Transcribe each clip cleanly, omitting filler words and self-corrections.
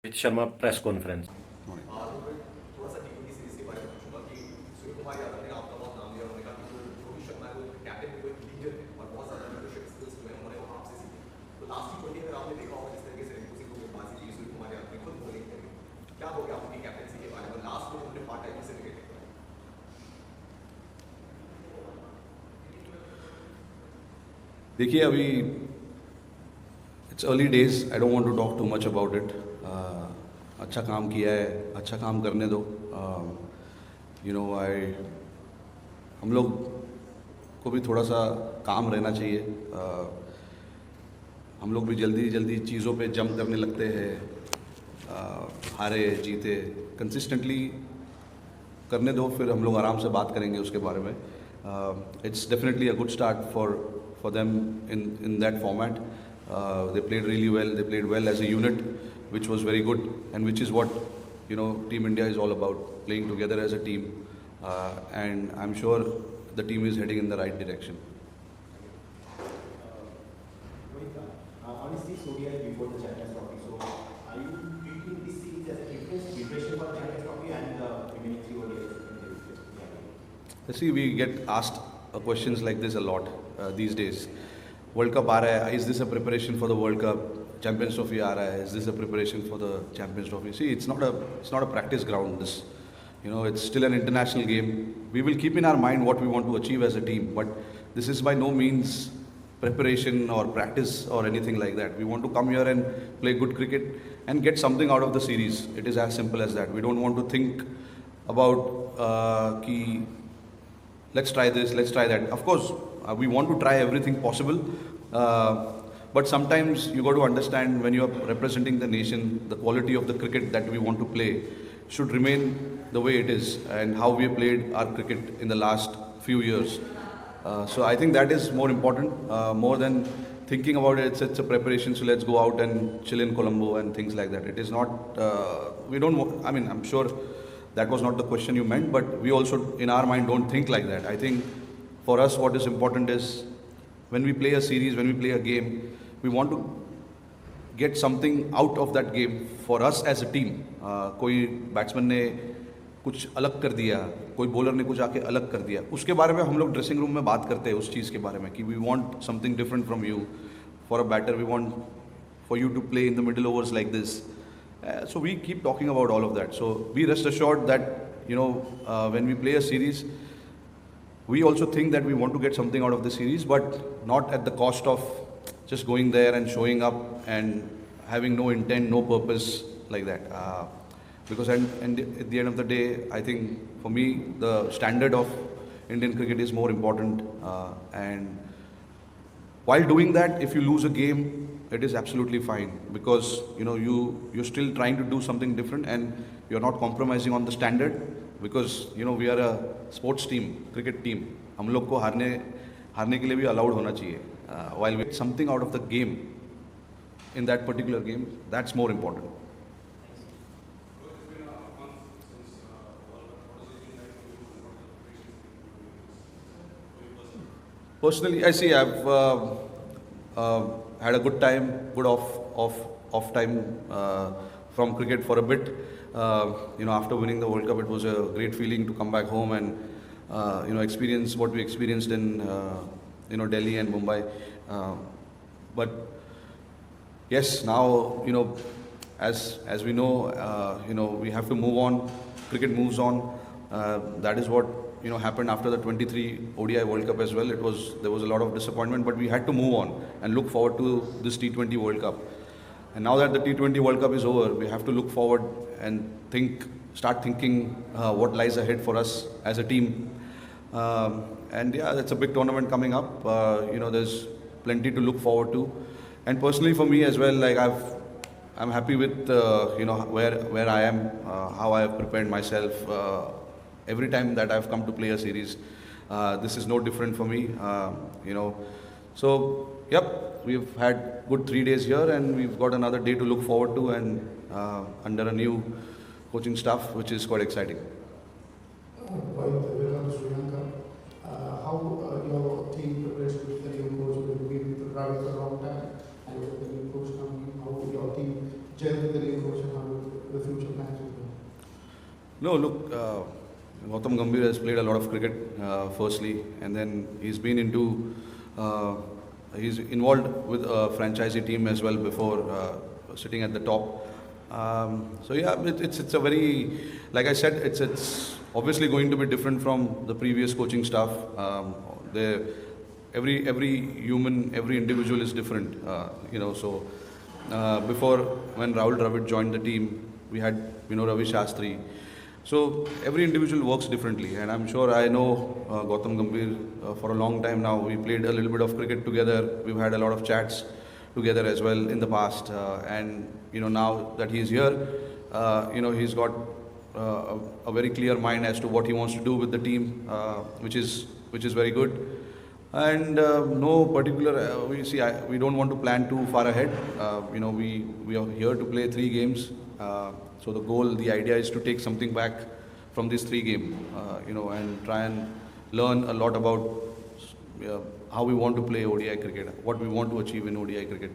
Rohit Sharma press conference. थोड़ा सा टी20 series के बारे में पूछूंगा कि सूर्य कुमार यादव ने आपका बहुत नाम लिया, उन्होंने कहा कि जो रोहित शर्मा है वो कैप्टन में कोई लीडर है और बहुत ज्यादा लीडरशिप स्किल्स जो है उन्होंने वो आपसे सीखी। तो लास्ट टी20 अगर आपने देखा होगा जिस तरीके से रिंकू सिंह को गेंदबाजी की सूर्य कुमार यादव ने खुद बॉलिंग करी, क्या हो गया आपकी कैप्टनसी के बारे में? लास्ट में उन्होंने पार्ट टाइम से विकेट लिया। देखिए अभी it's early days, I don't want to talk too much about it. अच्छा काम किया है, अच्छा काम करने दो। यू नो आई हम लोग को भी थोड़ा सा काम रहना चाहिए। हम लोग भी जल्दी जल्दी चीज़ों पे जंप करने लगते हैं। हारे जीते कंसिस्टेंटली करने दो, फिर हम लोग आराम से बात करेंगे उसके बारे में। It's definitely a good start for them in that format. They played really well. They played well as a unit, which was very good, and which is what Team India is all about, playing together as a team. And I'm sure the team is heading in the right direction. Honestly, ODI before the Champions Trophy. So, are you treating this series as a preparation for the Champions Trophy and the remaining three ODIs? See, we get asked questions like this a lot these days. World Cup आ रहा है, is this a preparation for the World Cup? Champions Trophy आ रहा है, is this a preparation for the Champions Trophy? See, it's not a practice ground. This, it's still an international game. We will keep in our mind what we want to achieve as a team, but this is by no means preparation or practice or anything like that. We want to come here and play good cricket and get something out of the series. It is as simple as that. We don't want to think about ki let's try this, let's try that. Of course, we want to try everything possible, but sometimes you got to understand when you are representing the nation, the quality of the cricket that we want to play should remain the way it is and how we have played our cricket in the last few years. So I think that is more important, more than thinking about it. It's a preparation, so let's go out and chill in Colombo and things like that. It is not, we don't, I mean, I'm sure that was not the question you meant, but we also in our mind don't think like that. I think for us what is important is when we play a series, when we play a game, we want to get something out of that game for us as a team. कोई batsman ने कुछ अलग कर दिया, कोई bowler ने कुछ आके अलग कर दिया, उसके बारे में हम लोग ड्रेसिंग रूम में बात करते हैं उस चीज़ के बारे में कि we want something different from you for a batter, we want for you to play in the middle overs like this. So we keep talking about all of that. So be rest assured that when we play a series, we also think that we want to get something out of the series, but not at the cost of just going there and showing up and having no intent, no purpose like that. Because at the end of the day, I think for me the standard of Indian cricket is more important. And while doing that, if you lose a game, it is absolutely fine because you're still trying to do something different and you're not compromising on the standard because we are a sports team, cricket team. हम लोग को हारने के लिए भी allowed होना चाहिए. While we get something out of the game in that particular game, that's more important. Personally, I see I've had a good time, good off time from cricket for a bit. After winning the World Cup, it was a great feeling to come back home and experience what we experienced in Delhi and Mumbai. But yes, now as we know, we have to move on. Cricket moves on. That is what happened after the 23 ODI World Cup as well. There was a lot of disappointment, but we had to move on and look forward to this T20 World Cup. And now that the T20 World Cup is over, we have to look forward and start thinking what lies ahead for us as a team. And yeah, that's a big tournament coming up. There's plenty to look forward to. And personally for me as well, like I'm happy with where I am, how I have prepared myself. Every time that I've come to play a series, this is no different for me. So yep, we've had good 3 days here, and we've got another day to look forward to, and under a new coaching staff, which is quite exciting. Welcome to Sri Lanka. How your team prepares with the new coach? Will you be preparing for a long time? And with the new coach coming, how will your team gel with the new coach and how will No, look, Gautam Gambhir has played a lot of cricket, firstly, and then he's been into, he's involved with a franchisee team as well before sitting at the top. So yeah, it's a very, like I said, it's obviously going to be different from the previous coaching staff. Every human, every individual is different, So before, when Rahul Dravid joined the team, we had Ravi Shastri. So every individual works differently, and I'm sure I know Gautam Gambhir for a long time now. We played a little bit of cricket together. We've had a lot of chats together as well in the past, and now that he's here, he's got a very clear mind as to what he wants to do with the team, which is very good. And no particular, we don't want to plan too far ahead. We are here to play 3 games. So the idea is to take something back from this 3 games, and try and learn a lot about how we want to play ODI cricket, what we want to achieve in ODI cricket.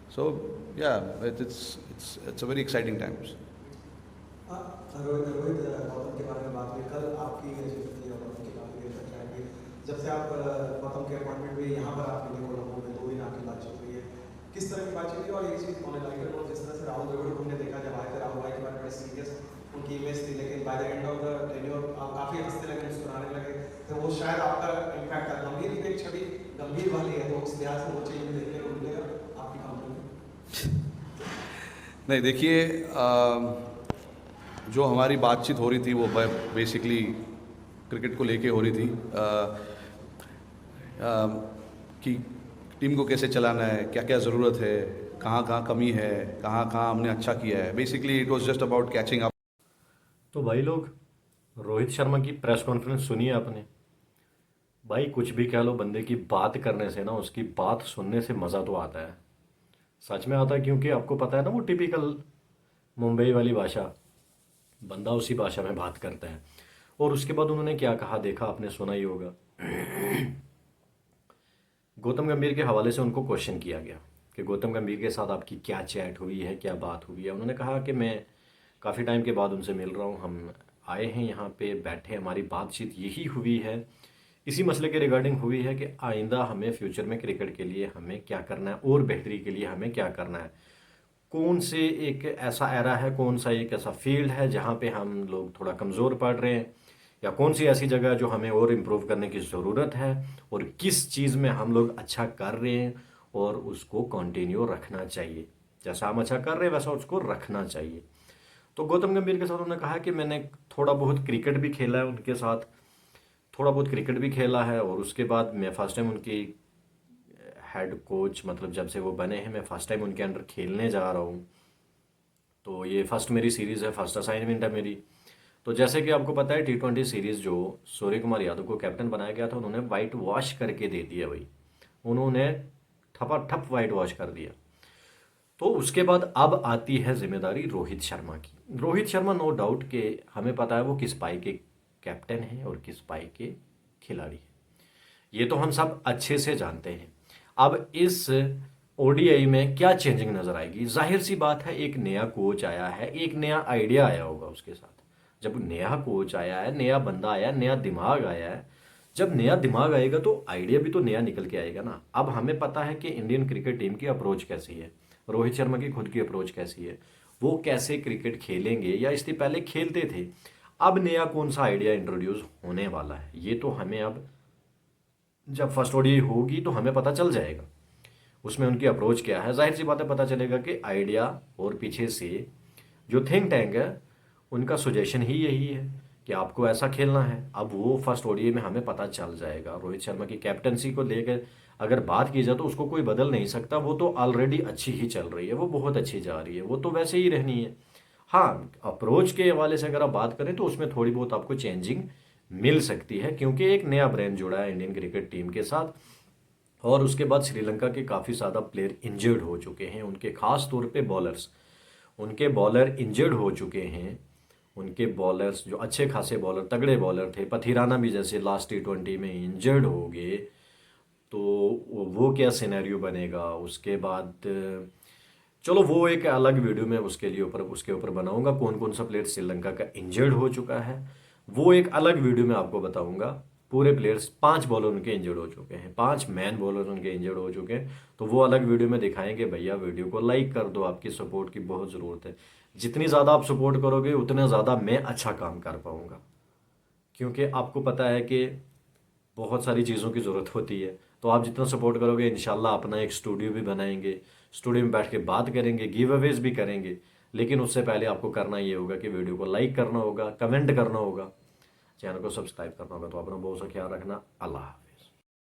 So yeah, it's a very exciting times. Rohit Gautam के बारे में बात हुई कल आपकी गौतम की काफ़ी देर तक चैट हुई जब से आप गौतम के अपॉइंटमेंट हुई यहाँ पर आपके लिए कोलंबो में 2 दिन आपकी बातचीत हुई है किस तरह की बातचीत हुई और एक चीज़ होने लगी है जिस तरह से राहुल द्रविड़ को हमने देखा जब आए थे राहुल भाई के बारे में बड़े सीरियस उनकी इमेज थी लेकिन by the end of the tenure आप काफ़ी हंसने लगे मुस्कुराने लगे तो वो शायद आपका इम्पैक्ट था गंभीर की एक छवि गंभीर वाली है तो उस लिहाज से वो चीज़ देखने को मिलेगा आपकी कंपनी में नहीं, देखिए, जो हमारी बातचीत हो रही थी वो बेसिकली क्रिकेट को लेके हो रही थी, कि टीम को कैसे चलाना है, क्या क्या ज़रूरत है, कहाँ कहाँ कमी है, कहाँ कहाँ हमने अच्छा किया है. Basically it was just about catching up. तो भाई लोग, रोहित शर्मा की प्रेस कॉन्फ्रेंस सुनी है आपने? भाई कुछ भी कह लो, बंदे की बात करने से ना, उसकी बात सुनने से मज़ा तो आता है, सच में आता है. क्योंकि आपको पता है ना, वो टिपिकल मुंबई वाली भाषा, बंदा उसी भाषा में बात करता है. और उसके बाद उन्होंने क्या कहा देखा, आपने सुना ही होगा. गौतम गंभीर के हवाले से उनको क्वेश्चन किया गया कि गौतम गंभीर के साथ आपकी क्या चैट हुई है, क्या बात हुई है. उन्होंने कहा कि मैं काफ़ी टाइम के बाद उनसे मिल रहा हूँ, हम आए हैं यहाँ पे, बैठे, हमारी बातचीत यही हुई है, इसी मसले के रिगार्डिंग हुई है कि आइंदा हमें फ्यूचर में क्रिकेट के लिए हमें क्या करना है और बेहतरी के लिए हमें क्या करना है. कौन से एक ऐसा एरा है, कौन सा एक ऐसा फील्ड है जहाँ पे हम लोग थोड़ा कमज़ोर पड़ रहे हैं, या कौन सी ऐसी जगह जो हमें और इम्प्रूव करने की ज़रूरत है, और किस चीज़ में हम लोग अच्छा कर रहे हैं और उसको कंटिन्यू रखना चाहिए. जैसा हम अच्छा कर रहे हैं वैसा उसको रखना चाहिए. तो गौतम गंभीर के साथ उन्होंने कहा कि मैंने थोड़ा बहुत क्रिकेट भी खेला है उनके साथ, थोड़ा बहुत क्रिकेट भी खेला है, और उसके बाद मैं फ़र्स्ट टाइम उनकी हेड कोच, मतलब जब से वो बने हैं, मैं फ़र्स्ट टाइम उनके अंडर खेलने जा रहा हूँ. तो ये फ़र्स्ट मेरी सीरीज़ है, फर्स्ट असाइनमेंट है मेरी. तो जैसे कि आपको पता है, T20 सीरीज़ जो सूर्य कुमार यादव को कैप्टन बनाया गया था, उन्होंने वाइट वॉश करके दे दिया भाई, उन्होंने ठपाठप वाइट वॉश कर दिया. तो उसके बाद अब आती है जिम्मेदारी रोहित शर्मा की. रोहित शर्मा नो डाउट के हमें पता है वो किस पाई के कैप्टन हैं और किस पाई के खिलाड़ी हैं, ये तो हम सब अच्छे से जानते हैं. अब इस ODI में क्या चेंजिंग नज़र आएगी? जाहिर सी बात है, एक नया कोच आया है, एक नया आइडिया आया होगा उसके साथ. जब नया कोच आया है, नया बंदा आया है, नया दिमाग आया है, जब नया दिमाग आएगा तो आइडिया भी तो नया निकल के आएगा ना. अब हमें पता है कि इंडियन क्रिकेट टीम की अप्रोच कैसी है, रोहित शर्मा की खुद की अप्रोच कैसी है, वो कैसे क्रिकेट खेलेंगे या इससे पहले खेलते थे. अब नया कौन सा आइडिया इंट्रोड्यूस होने वाला है, ये तो हमें अब जब फर्स्ट ODI होगी तो हमें पता चल जाएगा उसमें उनकी अप्रोच क्या है. जाहिर सी बात है, पता चलेगा कि आइडिया और पीछे से जो थिंक टैंक है उनका सजेशन ही यही है कि आपको ऐसा खेलना है. अब वो फर्स्ट ODI में हमें पता चल जाएगा. रोहित शर्मा की कैप्टनसी को लेकर अगर बात की जाए तो उसको कोई बदल नहीं सकता, वो तो ऑलरेडी अच्छी ही चल रही है, वो बहुत अच्छी जा रही है, वो तो वैसे ही रहनी है. हाँ, अप्रोच के हवाले से अगर आप बात करें तो उसमें थोड़ी बहुत आपको चेंजिंग मिल सकती है, क्योंकि एक नया ब्रेन जुड़ा है इंडियन क्रिकेट टीम के साथ. और उसके बाद श्रीलंका के काफ़ी ज़्यादा प्लेयर इंजर्ड हो चुके हैं, उनके ख़ास तौर पे बॉलर्स, उनके बॉलर इंजर्ड हो चुके हैं. उनके बॉलर्स जो अच्छे खासे बॉलर, तगड़े बॉलर थे, पथिराना भी जैसे लास्ट T20 में इंजर्ड हो गए, तो वो क्या सिनेरियो बनेगा. उसके बाद चलो वो एक अलग वीडियो में उसके ऊपर बनाऊंगा। कौन कौन सा प्लेयर श्रीलंका का इंजर्ड हो चुका है वो एक अलग वीडियो में आपको बताऊंगा। पूरे प्लेयर्स 5 बॉलर उनके इंजर्ड हो चुके हैं, 5 मैन बॉलर उनके इंजर्ड हो चुके हैं, तो वो अलग वीडियो में दिखाएंगे। भैया वीडियो को लाइक कर दो, आपकी सपोर्ट की बहुत ज़रूरत है। जितनी ज़्यादा आप सपोर्ट करोगे उतना ज़्यादा मैं अच्छा काम कर पाऊँगा, क्योंकि आपको पता है कि बहुत सारी चीज़ों की ज़रूरत होती है। तो आप जितना सपोर्ट करोगे इंशाल्लाह अपना एक स्टूडियो भी बनाएंगे, स्टूडियो में बैठ के बात करेंगे, गिव अवेज भी करेंगे। लेकिन उससे पहले आपको करना ये होगा कि वीडियो को लाइक करना होगा, कमेंट करना होगा, चैनल को सब्सक्राइब करना होगा। तो अपना बहुत सा ख्याल रखना। अल्लाह।